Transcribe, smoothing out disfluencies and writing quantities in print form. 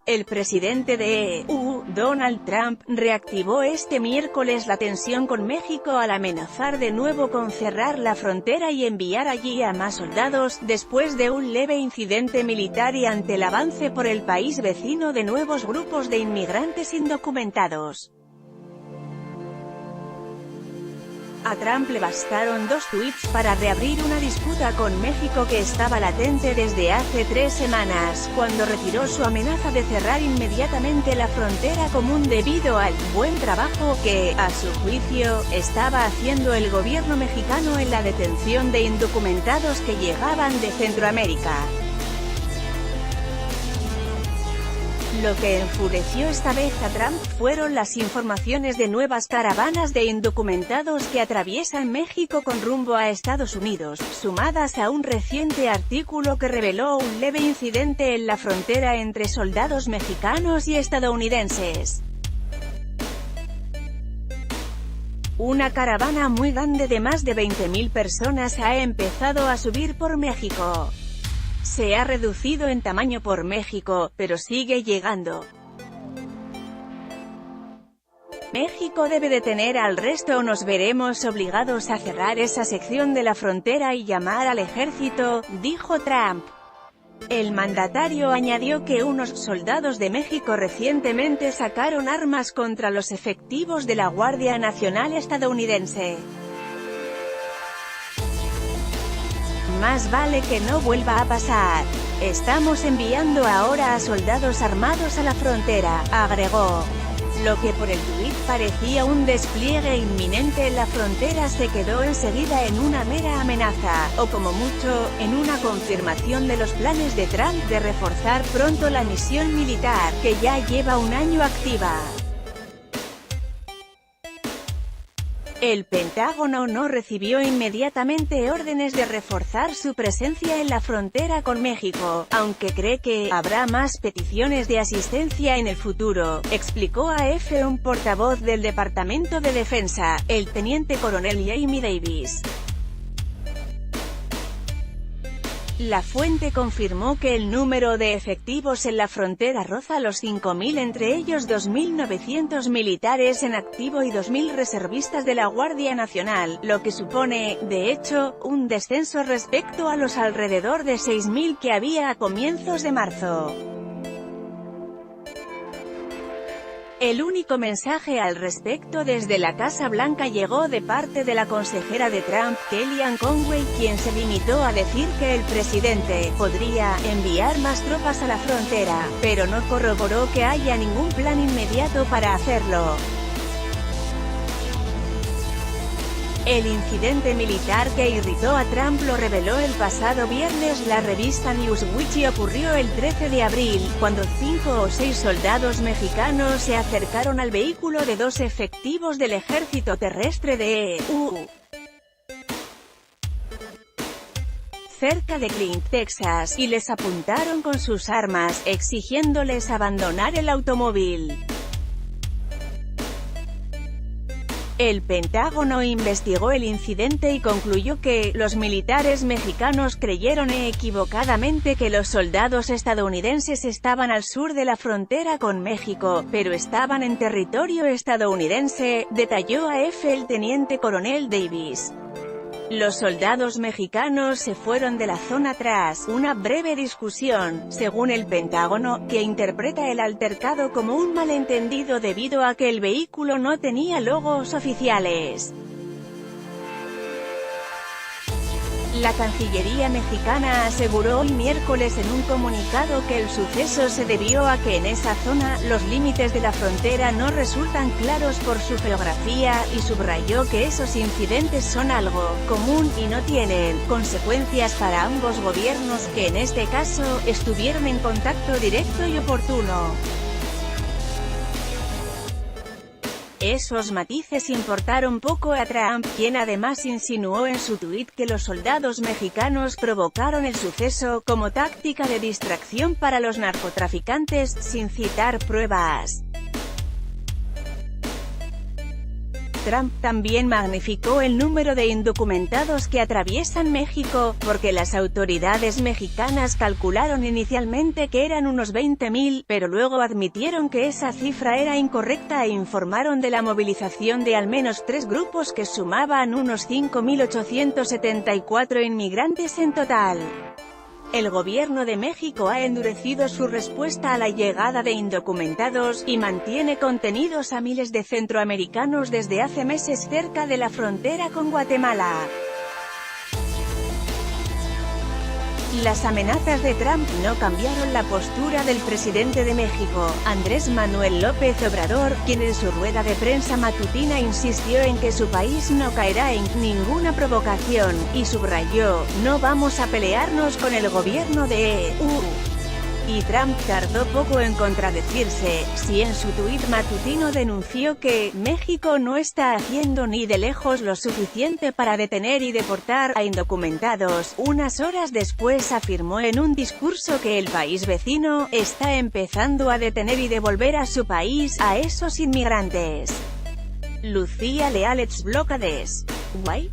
El presidente de EU, Donald Trump, reactivó este miércoles la tensión con México al amenazar de nuevo con cerrar la frontera y enviar allí a más soldados, después de un leve incidente militar y ante el avance por el país vecino de nuevos grupos de inmigrantes indocumentados. A Trump le bastaron 2 tuits para reabrir una disputa con México que estaba latente desde hace 3 semanas, cuando retiró su amenaza de cerrar inmediatamente la frontera común debido al buen trabajo que, a su juicio, estaba haciendo el gobierno mexicano en la detención de indocumentados que llegaban de Centroamérica. Lo que enfureció esta vez a Trump fueron las informaciones de nuevas caravanas de indocumentados que atraviesan México con rumbo a Estados Unidos, sumadas a un reciente artículo que reveló un leve incidente en la frontera entre soldados mexicanos y estadounidenses. Una caravana muy grande de más de 20.000 personas ha empezado a subir por México. Se ha reducido en tamaño por México, pero sigue llegando. México debe detener al resto o nos veremos obligados a cerrar esa sección de la frontera y llamar al ejército, dijo Trump. El mandatario añadió que unos soldados de México recientemente sacaron armas contra los efectivos de la Guardia Nacional estadounidense. Más vale que no vuelva a pasar. Estamos enviando ahora a soldados armados a la frontera, agregó. Lo que por el tuit parecía un despliegue inminente en la frontera se quedó enseguida en una mera amenaza, o como mucho, en una confirmación de los planes de Trump de reforzar pronto la misión militar, que ya lleva un año activa. El Pentágono no recibió inmediatamente órdenes de reforzar su presencia en la frontera con México, aunque cree que habrá más peticiones de asistencia en el futuro, explicó a EFE un portavoz del Departamento de Defensa, el teniente coronel Jamie Davis. La fuente confirmó que el número de efectivos en la frontera roza los 5.000, entre ellos 2.900 militares en activo y 2.000 reservistas de la Guardia Nacional, lo que supone, de hecho, un descenso respecto a los alrededor de 6.000 que había a comienzos de marzo. El único mensaje al respecto desde la Casa Blanca llegó de parte de la consejera de Trump, Kellyanne Conway, quien se limitó a decir que el presidente podría enviar más tropas a la frontera, pero no corroboró que haya ningún plan inmediato para hacerlo. El incidente militar que irritó a Trump lo reveló el pasado viernes la revista Newsweek y ocurrió el 13 de abril, cuando 5 o 6 soldados mexicanos se acercaron al vehículo de 2 efectivos del ejército terrestre de EU. Cerca de Clint, Texas, y les apuntaron con sus armas, exigiéndoles abandonar el automóvil. El Pentágono investigó el incidente y concluyó que los militares mexicanos creyeron equivocadamente que los soldados estadounidenses estaban al sur de la frontera con México, pero estaban en territorio estadounidense, detalló a EFE el teniente coronel Davis. Los soldados mexicanos se fueron de la zona tras una breve discusión, según el Pentágono, que interpreta el altercado como un malentendido debido a que el vehículo no tenía logos oficiales. La Cancillería mexicana aseguró hoy miércoles en un comunicado que el suceso se debió a que en esa zona, los límites de la frontera no resultan claros por su geografía, y subrayó que esos incidentes son algo común y no tienen consecuencias para ambos gobiernos, que en este caso, estuvieron en contacto directo y oportuno. Esos matices importaron poco a Trump, quien además insinuó en su tuit que los soldados mexicanos provocaron el suceso como táctica de distracción para los narcotraficantes, sin citar pruebas. Trump también magnificó el número de indocumentados que atraviesan México, porque las autoridades mexicanas calcularon inicialmente que eran unos 20.000, pero luego admitieron que esa cifra era incorrecta e informaron de la movilización de al menos 3 grupos que sumaban unos 5.874 inmigrantes en total. El gobierno de México ha endurecido su respuesta a la llegada de indocumentados, y mantiene contenidos a miles de centroamericanos desde hace meses cerca de la frontera con Guatemala. Las amenazas de Trump no cambiaron la postura del presidente de México, Andrés Manuel López Obrador, quien en su rueda de prensa matutina insistió en que su país no caerá en ninguna provocación, y subrayó: "No vamos a pelearnos con el gobierno de EU". Y Trump tardó poco en contradecirse, si en su tuit matutino denunció que México no está haciendo ni de lejos lo suficiente para detener y deportar a indocumentados. Unas horas después afirmó en un discurso que el país vecino está empezando a detener y devolver a su país a esos inmigrantes. Lucía Leal ex Blocades. ¿Why?